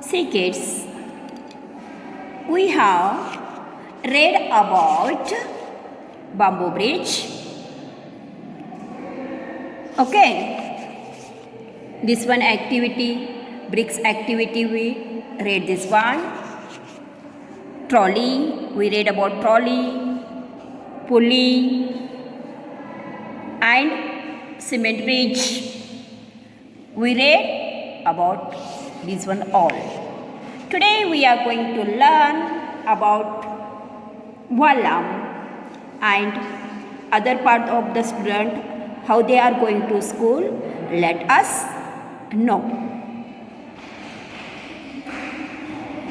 See kids, we have read about bamboo bridge. Okay, this one activity, bricks activity we read this one. Trolley, we read about trolley, pulley and cement bridge. We read about this one all. Today we are going to learn about Vallam and other part of the student, how they are going to school. Let us know.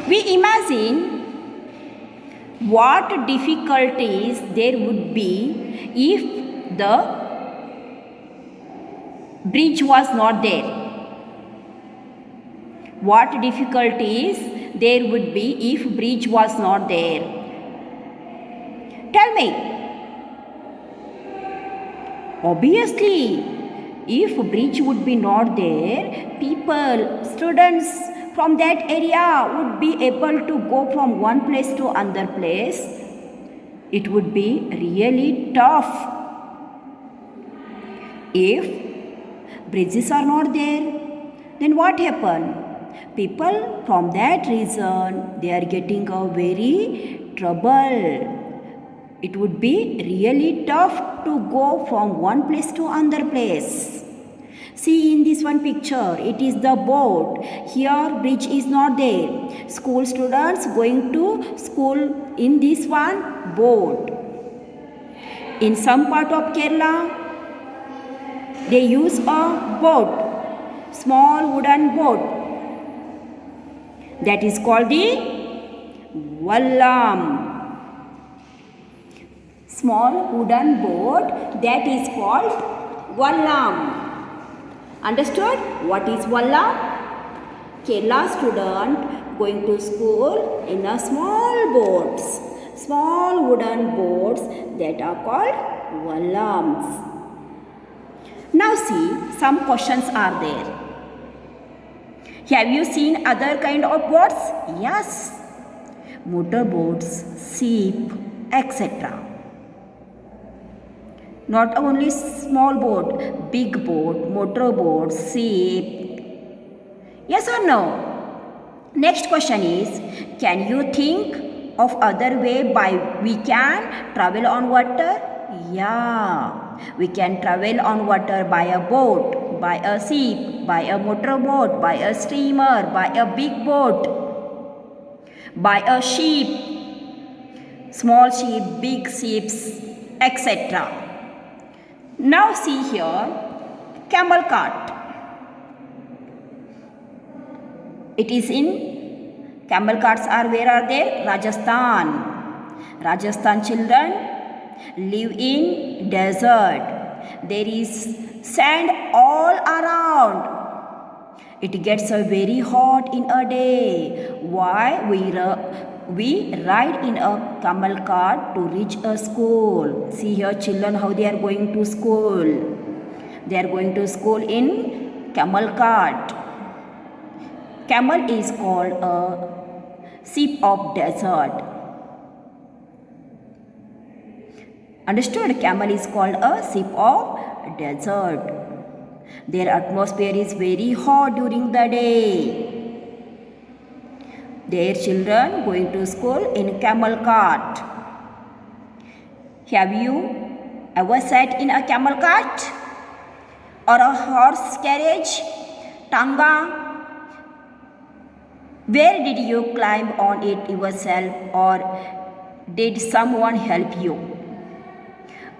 We imagine what difficulties there would be if the bridge was not there. What difficulties there would be if bridge was not there? Tell me. Obviously, if bridge would be not there, people, students from that area would be able to go from one place to another place. It would be really tough. If bridges are not there, then what happen? People from that region, they are getting a very trouble. It would be really tough to go from one place to another place. See in this one picture, it is the boat. Here bridge is not there. School students going to school in this one boat. In some part of Kerala, they use a boat, small wooden boat. That is called the Vallam. Small wooden boat, that is called Vallam. Understood? What is Vallam? Kerala student going to school in a small boats, small wooden boats that are called Vallams. Now see, some questions are there. Have you seen other kind of boats? Yes. Motor boats, ship, etc. Not only small boat, big boat, motor boat, ship. Yes or no? Next question is, can you think of other way by we can travel on water? Yeah. We can travel on water by a boat, by a ship, by a motor boat, by a steamer, by a big boat, by a ship, small ship, big ships, etc. Now see here, camel cart. It is in, camel carts are, where are they? Rajasthan. Rajasthan children live in desert. There is sand all around. It gets very hot in a day. Why? We ride in a camel cart to reach a school. See here children how they are going to school. They are going to school in camel cart. Camel is called a ship of desert. Understood? Camel is called a ship of desert. Their atmosphere is very hot during the day. Their children going to school in camel cart. Have you ever sat in a camel cart? Or a horse carriage? Tanga? Where did you climb on it yourself or did someone help you?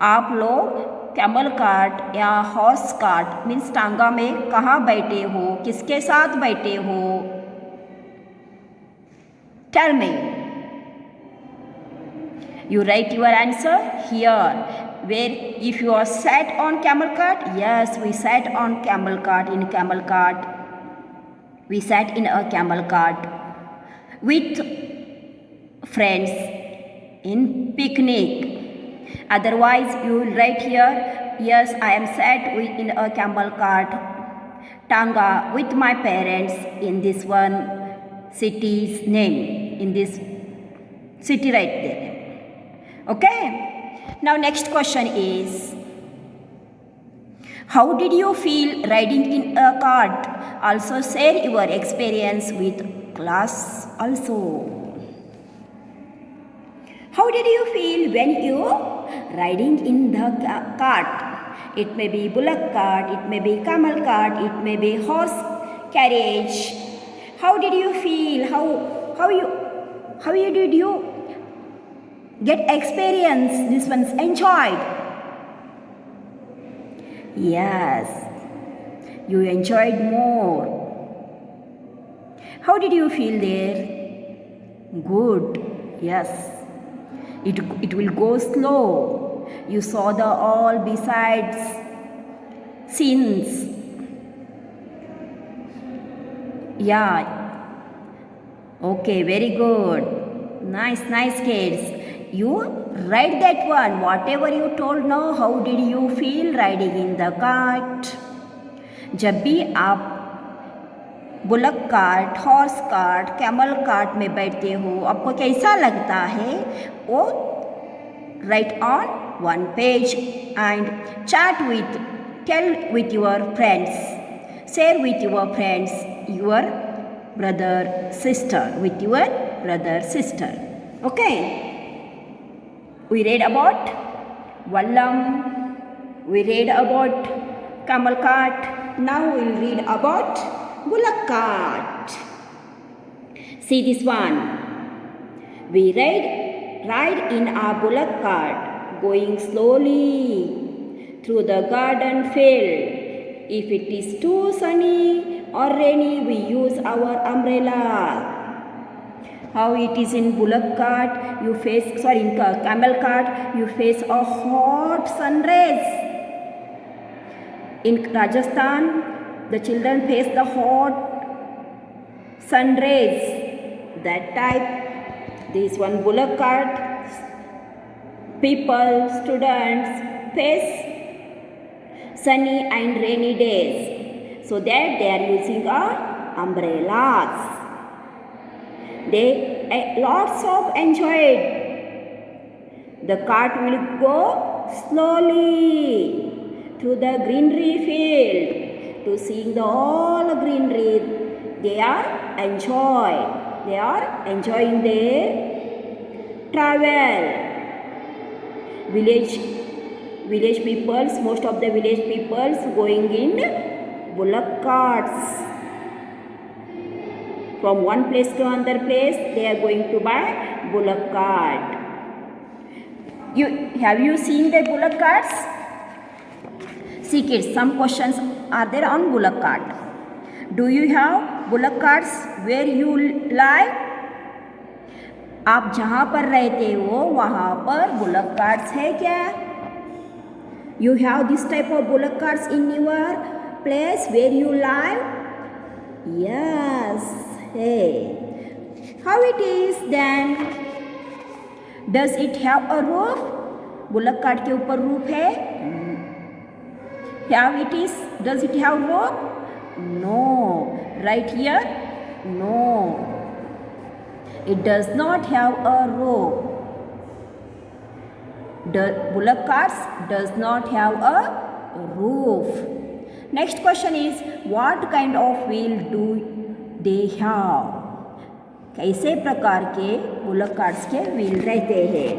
आप लोग camel cart या horse cart means टांगा में कहाँ बैठे हो, किसके साथ बैठे हो? Tell me. You write your answer here. Where if you are sat on camel cart? Yes, we sat on camel cart, in camel cart. We sat in a camel cart with friends in picnic. Otherwise, you will write here, yes, I am sat in a camel cart, Tanga, with my parents in this one city's name in this city right there. Okay. Now next question is, how did you feel riding in a cart? Also share your experience with class also. How did you feel when you riding in the cart? It may be bullock cart, it may be camel cart, it may be horse carriage. How did you feel? How did you get experience? This one's enjoyed. Yes, you enjoyed more. How did you feel there? Good. Yes. It will go slow. You saw the all besides scenes. Yeah. Okay, very good. Nice kids. You write that one. Whatever you told now, how did you feel riding in the cart? जब भी आप bullock cart, horse cart, camel cart में बैठते हो, आपको कैसा लगता है? वो write on one page and tell with your friends, share with your friends, your brother, sister, with your brother, sister. Okay. We read about Vallam, we read about camel cart. Now we'll read about bullock cart. See this one. We ride in a bullock cart, going slowly through the garden field. If it is too sunny or rainy, we use our umbrella. How it is in bullock cart, in camel cart, you face a hot sun rays. In Rajasthan, the children face the hot sun rays. That type, this one bullock cart, people, students face sunny and rainy days. So that they are using umbrellas. They lots of enjoyed. The cart will go slowly through the greenery field to seeing the all greenery. They are enjoying their travel. Village peoples, most of the village peoples going in bullock carts. From one place to another place, they are going to buy bullock cart. Have you seen the bullock carts? See kids, some questions are there on bullock cart. Do you have bullock carts where you live? आप जहाँ पर रहते हो वहाँ पर bullock carts है क्या? You have this type of bullock carts in your place where you live? Yes. Hey, how it is then? Does it have a roof? Bullock cart के ऊपर रूफ है? How it is? Does it have roof? No. Right here? No. It does not have a roof. The bullock carts does not have a roof. Next question is, what kind of wheel do they have? कैसे प्रकार के bullock carts के wheel रहते हैं?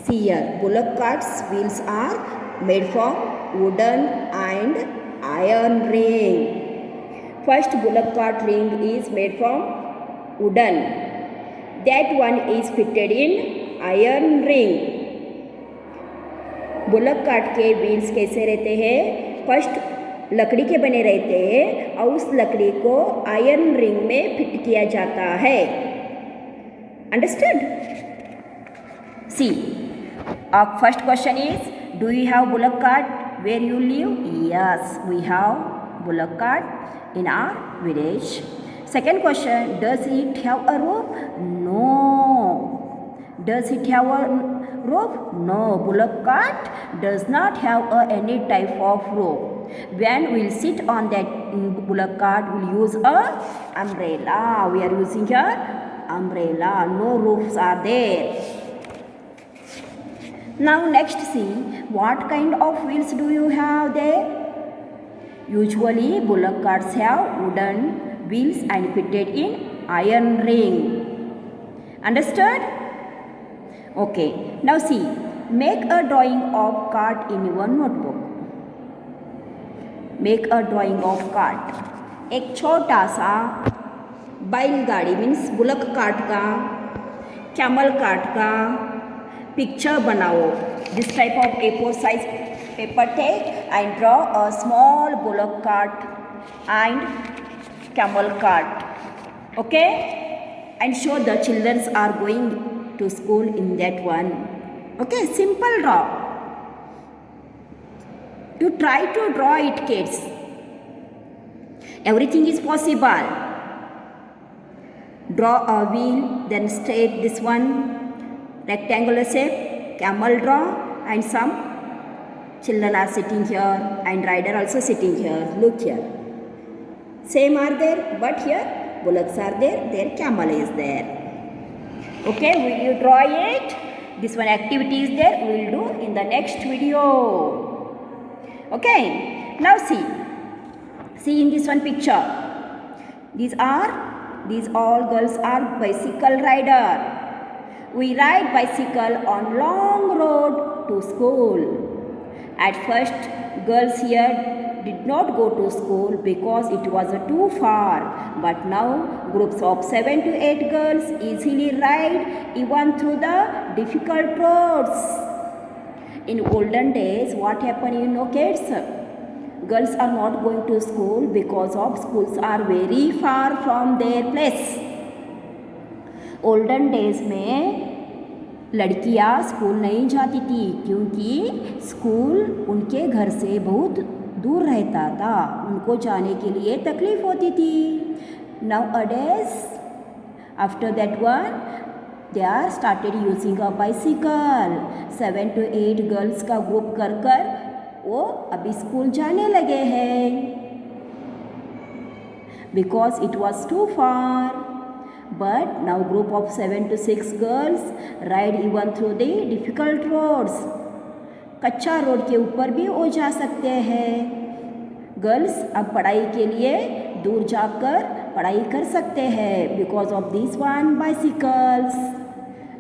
See here, bullock carts wheels are made from wooden and iron ring. First bullock cart ring is made from wooden. That one is fitted in iron ring. Bullock cart के wheels कैसे रहते हैं? First लकड़ी के बने रहते हैं और उस लकड़ी को आयरन रिंग में फिट किया जाता है. Understood? See, our first question is, do you have bullock cart where you live? Yes, we have bullock cart in our village. Second question, does it have a roof? No. Does it have a roof? No. Bullock cart does not have any type of roof. When we'll sit on that bullock cart, we'll use a umbrella. We are using here umbrella. No roofs are there. Now next see, what kind of wheels do you have there? Usually bullock carts have wooden wheels and fitted in iron ring. Understood? Okay. Now see, make a drawing of cart in one notebook. Make a drawing of cart. एक छोटा सा बैलगाड़ी means bullock cart का, camel cart का picture बनाओ. This type of A4 size paper take and draw a small bullock cart and camel cart. Okay? And show the children are going to school in that one. Okay? Simple draw. You try to draw it, kids. Everything is possible. Draw a wheel, then straight this one, rectangular shape, camel draw, and some children are sitting here and rider also sitting here. Look here. Same are there, but here bullocks are there, their camel is there. Okay, will you draw it? This one activity is there, we will do in the next video. Okay, now see in this one picture. These all girls are bicycle rider. We ride bicycle on long road to school. At first, girls here did not go to school because it was too far. But now, groups of 7 to 8 girls easily ride even through the difficult roads. In olden days, what happened, you know, kids? Girls are not going to school because of schools are very far from their place. Olden days में लड़कियां school नहीं जाती थी क्योंकि school उनके घर से बहुत दूर रहता था, उनको जाने के लिए तकलीफ होती थी. Nowadays, after that one, they are started using a bicycle. 7 to 8 girls का ग्रुप कर वो अभी स्कूल जाने लगे हैं. Because it was too far. But now group of 7 to 6 girls ride even through the difficult roads. कच्चा road के ऊपर भी वो जा सकते हैं. गर्ल्स अब पढ़ाई के लिए दूर जाकर पढ़ाई कर सकते हैं because of these one bicycles.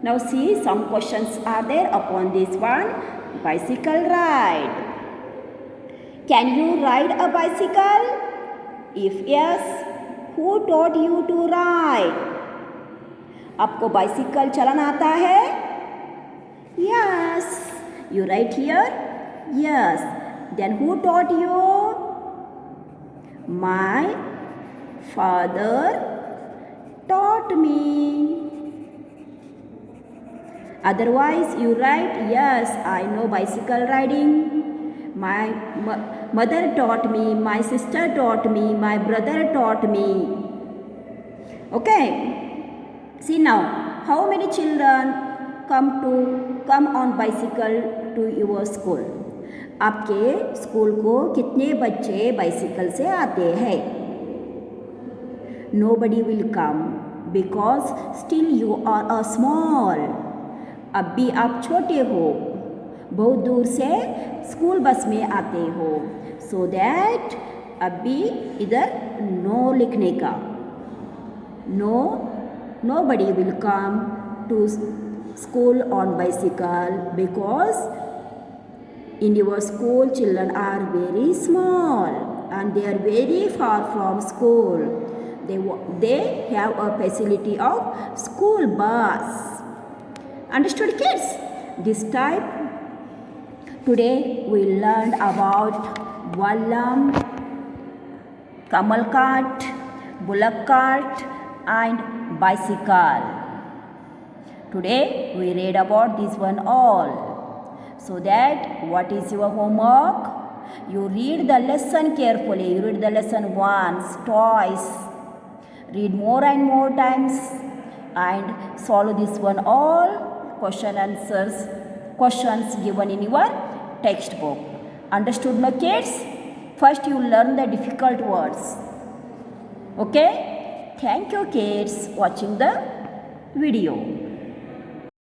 Now see, some questions are there upon this one bicycle ride. Can you ride a bicycle? If yes, who taught you to ride? आपको बाइसिकल चलाना आता है? Yes. You write here? Yes. Then who taught you? My father taught me. Otherwise, you write, yes, I know bicycle riding. My mother taught me, my sister taught me, my brother taught me. Okay. See now, how many children come on bicycle to your school? आपके school को कितने बच्चे bicycle से आते हैं? Nobody will come because still you are a small. अब भी आप छोटे हो, बहुत दूर से स्कूल बस में आते हो. So that अभी इधर नो लिखने का. Nobody will come to school on bicycle because in your school children are very small and they are very far from school. They have a facility of school bus. Understood, kids? This type today we learned about wallam, camel cart, bullock cart and bicycle. Today we read about this one all. So that what is your homework? You read the lesson carefully. You read the lesson once, twice. Read more and more times and solve this one all questions given in your textbook. Understood, my kids? First you learn the difficult words. Okay? Thank you kids watching the video.